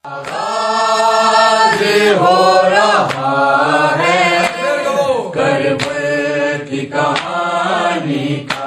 आगाज़ हो रहा है करबल की कहानी का।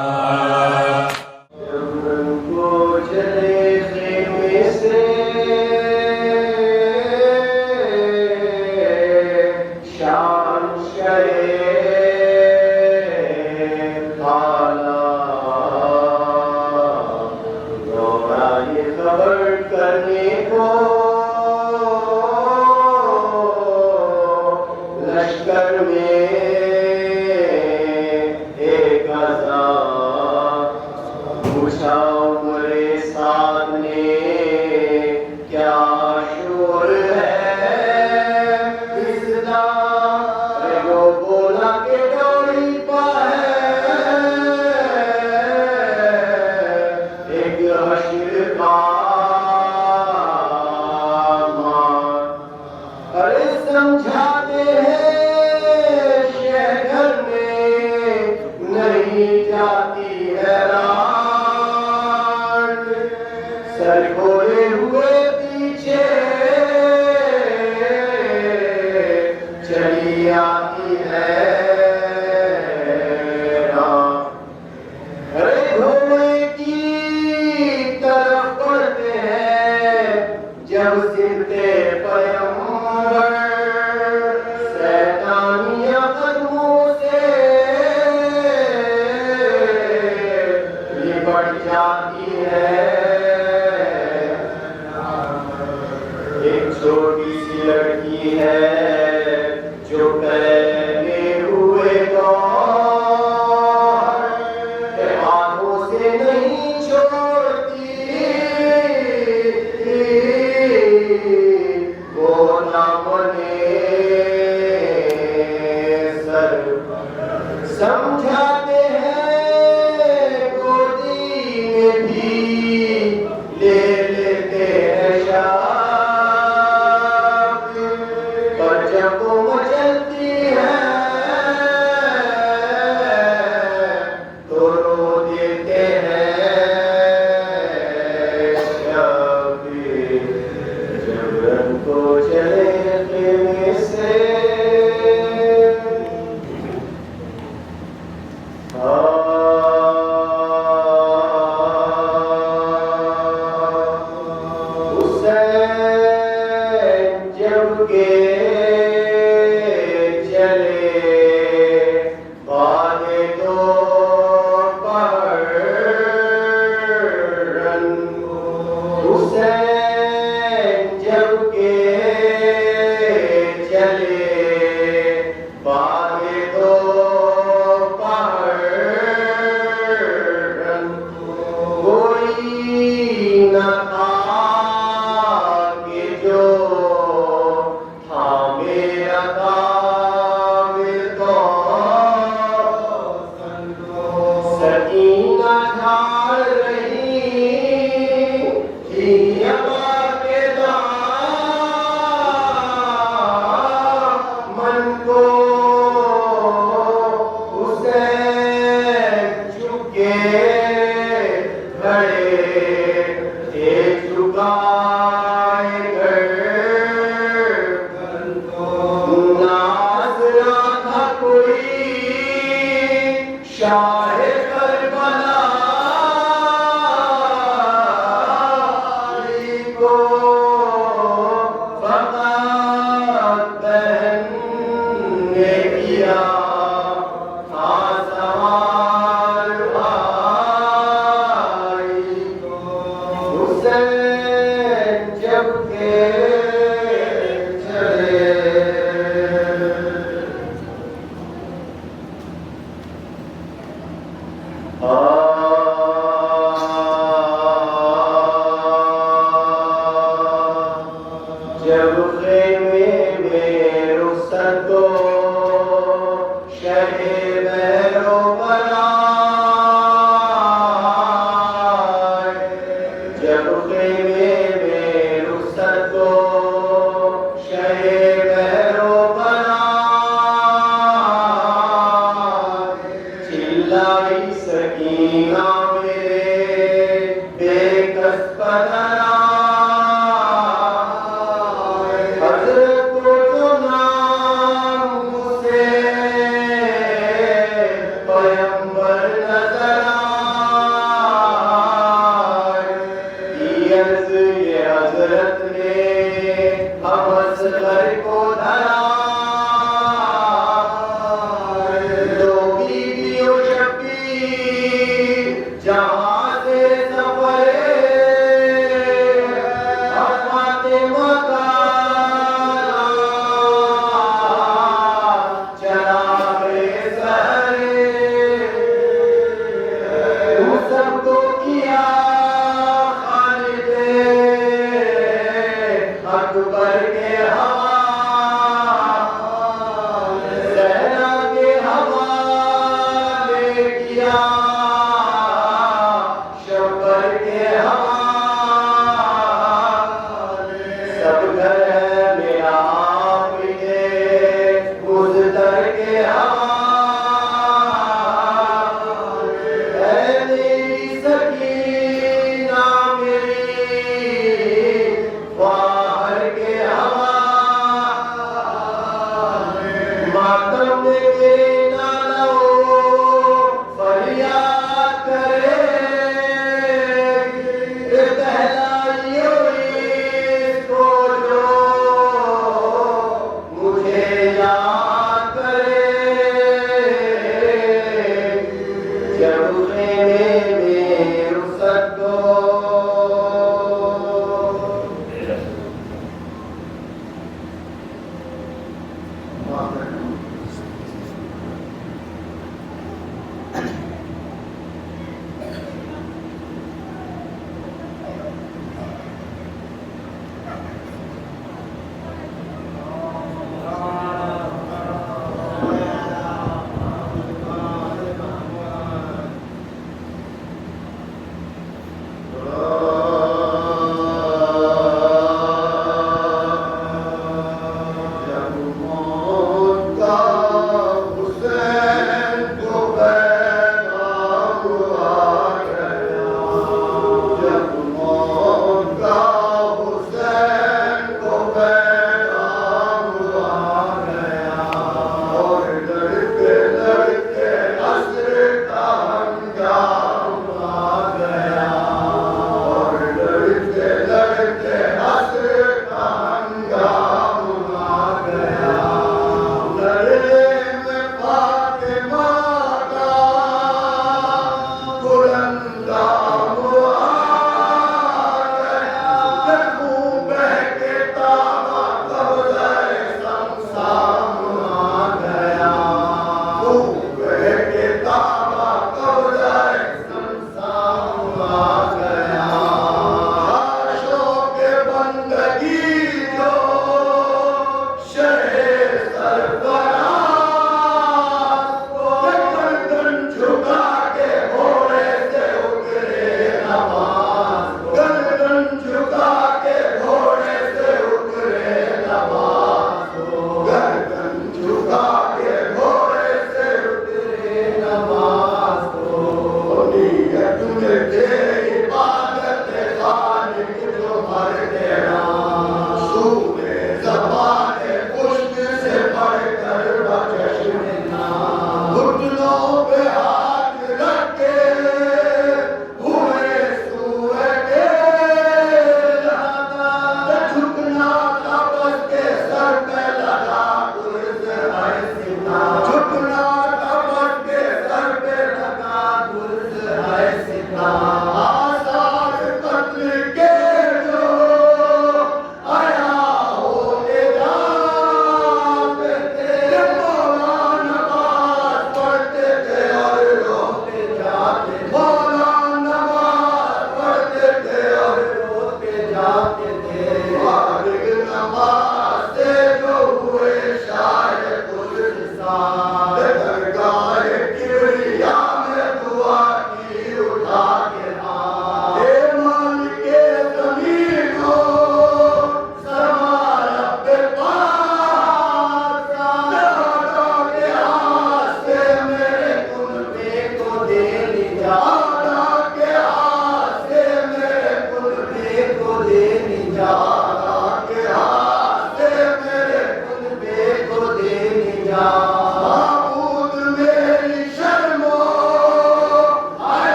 इबादत खालिक जो मर गया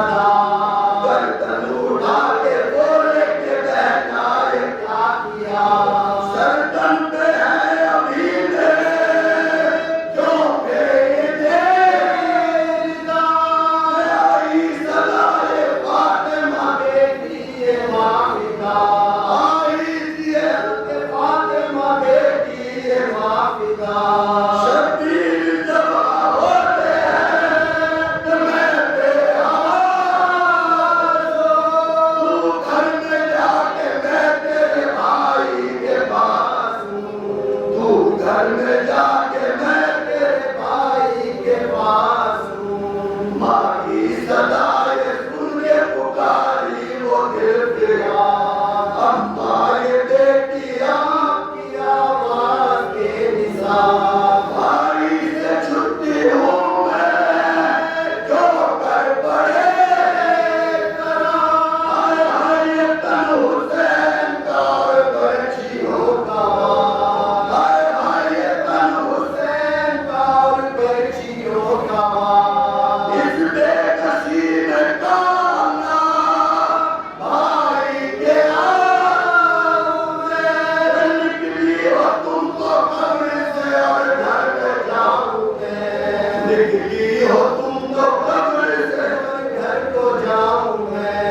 सदा गर्दन उठा के बोले के बहना ये क्या किया सरदम पे है अभी क्यों फेरी देगा आई सदा ये फातिमा बेटी ये माफिका आई ये फातिमा बेटी ये माफिका शबीर जवाब होते हैं तुम्हें बेहाल तू घर में जाके मैं तेरे भाई के पास हूँ तू घर में जाके मैं तेरे भाई के पास हूँ माँ की सदा ये सुन के पुकारी वो दिल गया अम्मा ये बेटी आपकी आवाज के निशान भाई से छुट्टी हूँ मैं जो कर पड़े करा हाय तन हुसैन का और बर्छियों का हाय तन हुसैन का और बर्छियों का इस बेकसी में कामना भाई के आऊं मैं निकली हो तुम तो कब्र से और घर में जाऊं मैं निकली हो तुम तो कब्र से और घर को जाऊं मैं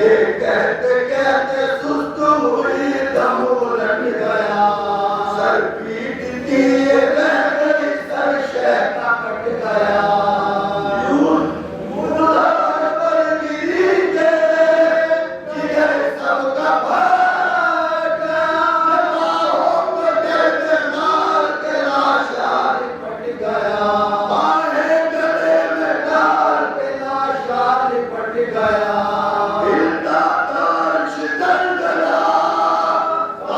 ये कहते कहते सुस्त हुई दम उलट गया सर पीट दिए रह गई सर शहता कट गया मुर्दार पर गिरी के जिगर सबका भाग गया बाहों को देते मार के लाशा लिपट गया बाहें गले में डाल के लाशा लिपट गया हिलता ताश डर गया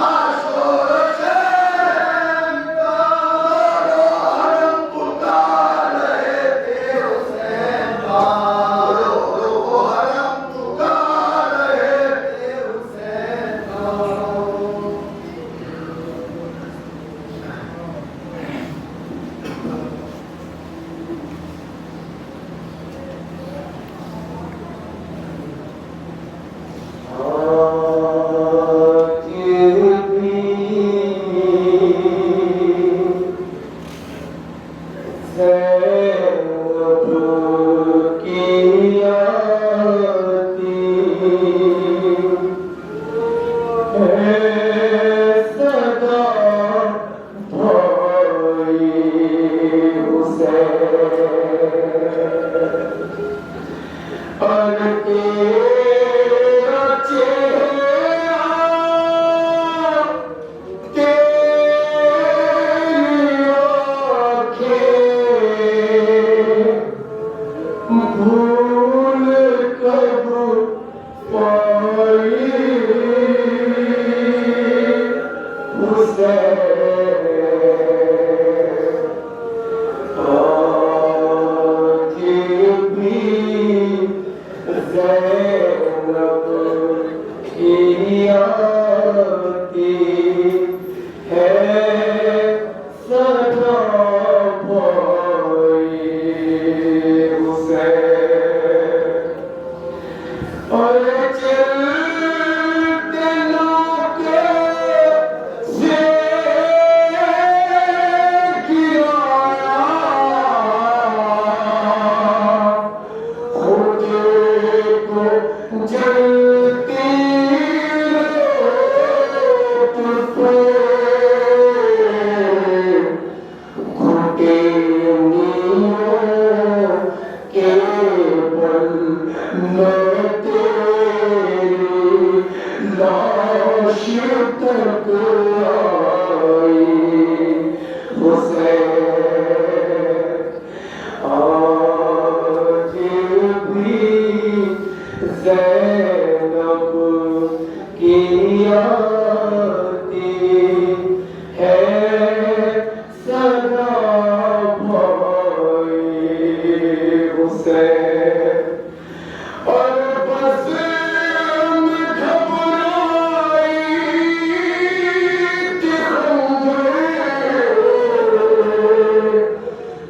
आशोर शैन का रो हरम पुकार रहे थे हुसैन का रो हरम पुकार रहे थे हुसैन का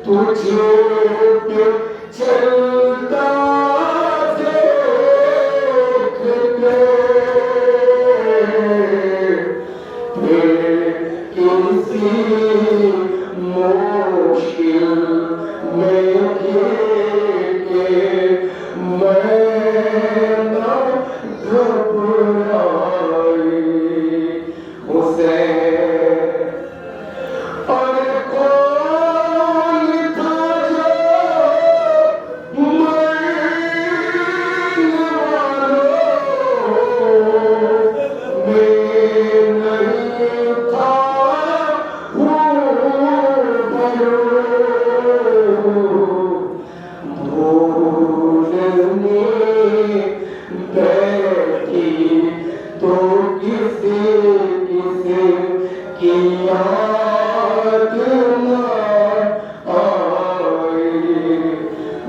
तुझे पे चलता ना घबराई हुसैन। और कौन था जो मरने वालों में नहीं था भूलने बैठी तो किसे किसे की याद न आई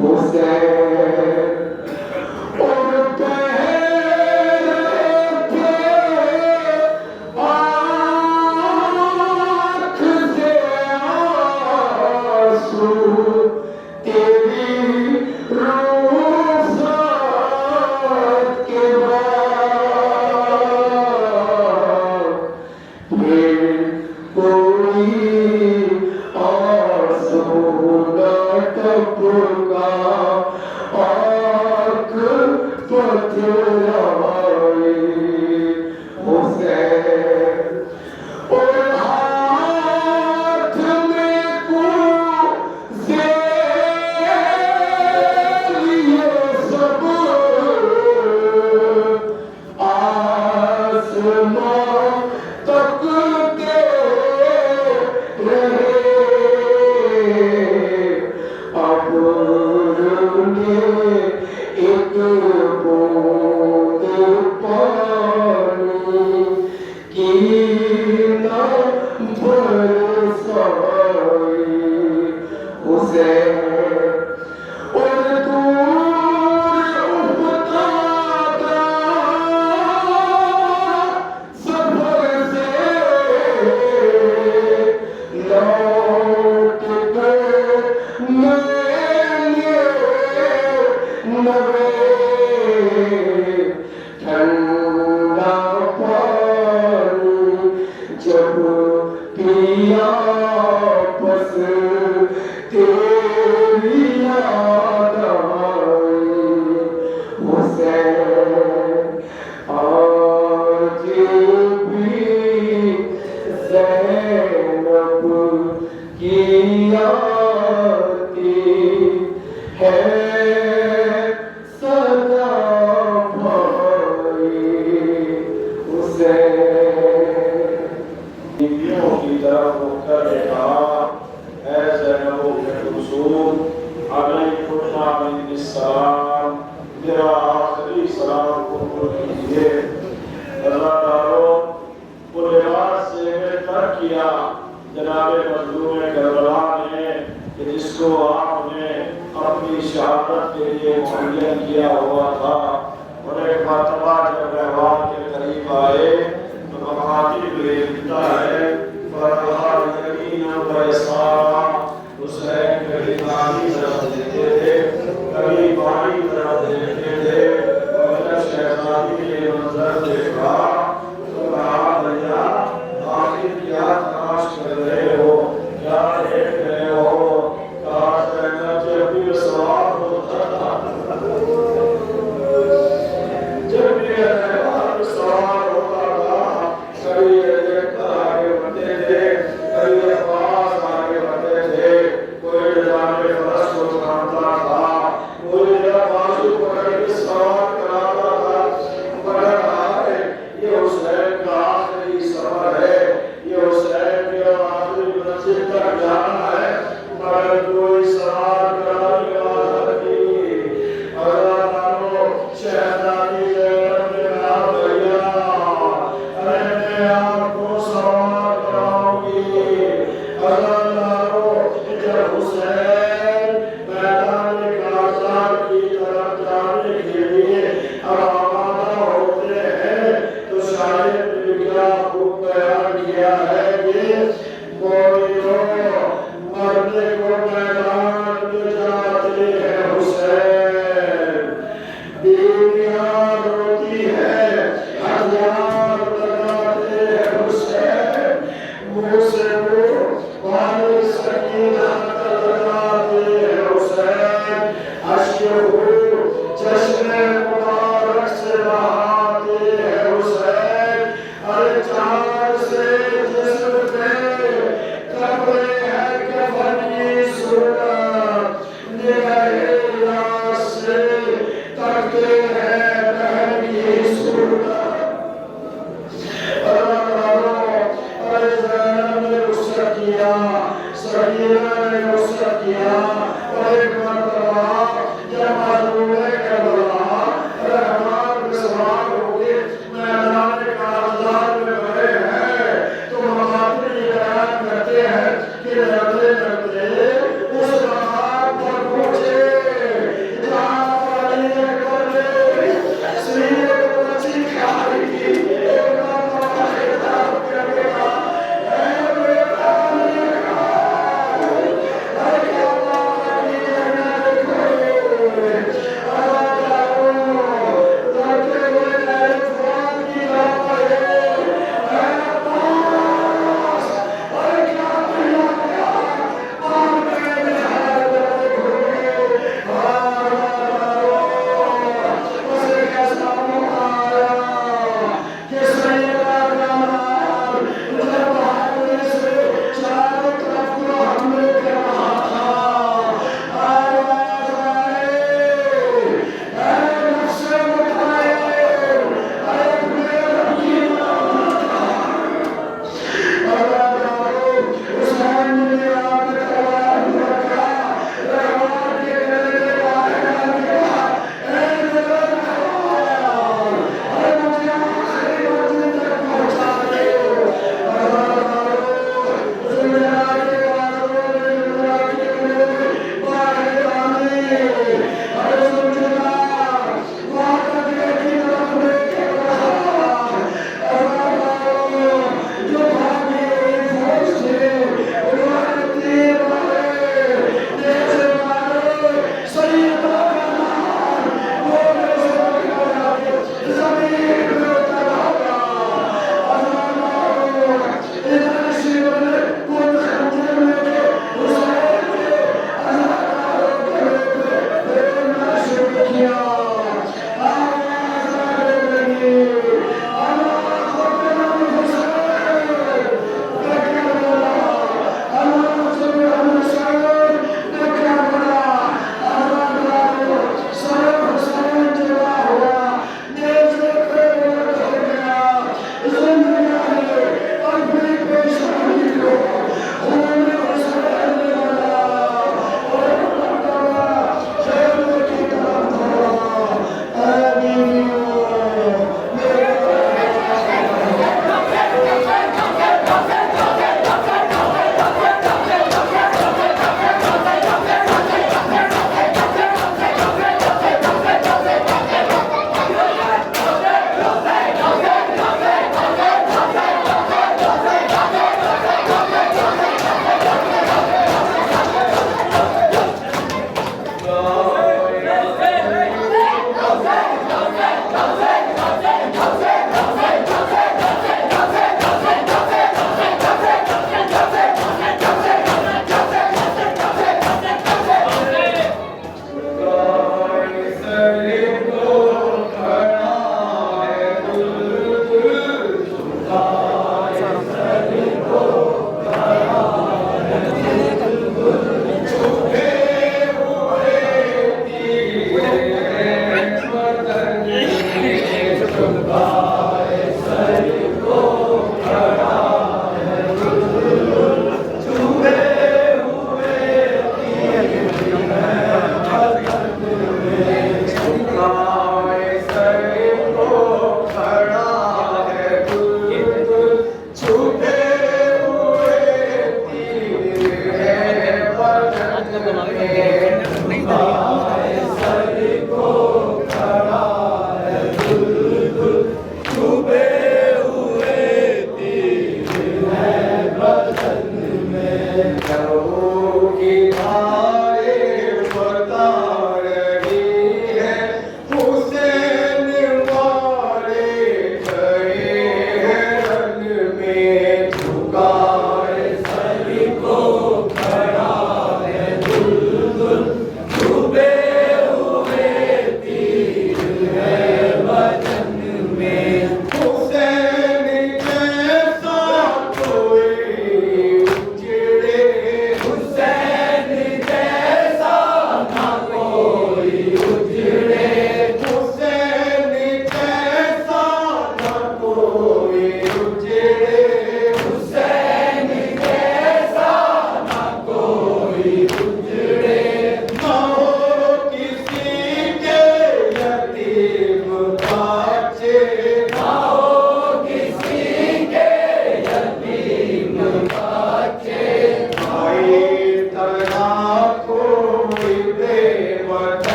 हुसैन। और बह थे आँख से आंसू तेरी रुखसत के बाद। फिर कोई आंसू न टपका आँख पथराई हुसैन। और हाथ में कुर्सी लिए सब आसमां तकते रहे। अब्र ने एक बूंद पानी की न बरसाई हुसैन। और दूर उठता था सफर से लौट कर मैंने नवे ठंडा पानी जब पिया बस तेरी याद आई हुसैन। आज भी ज़ैनब की आती है सदा भाई हुसैन। बीवियों की तरफ मुखर कहा, ऐ ज़ैनब बिन्त रसूल अलैहिस्सलाम, मेरा आखिरी सलाम कबूल कीजिए। अज़ादारों, वो लिबास से तर्क किया जनाब मज़लूम करबला ने कि जिसको आपने अपनी शहादत के लिए मुअय्यन किया हुआ था। और एक मरतबा जब रहवान के करीब आए तो मखातिब लिखता है हुसैन कभी दानी तरफ देते थे, कभी बाई तरफ देते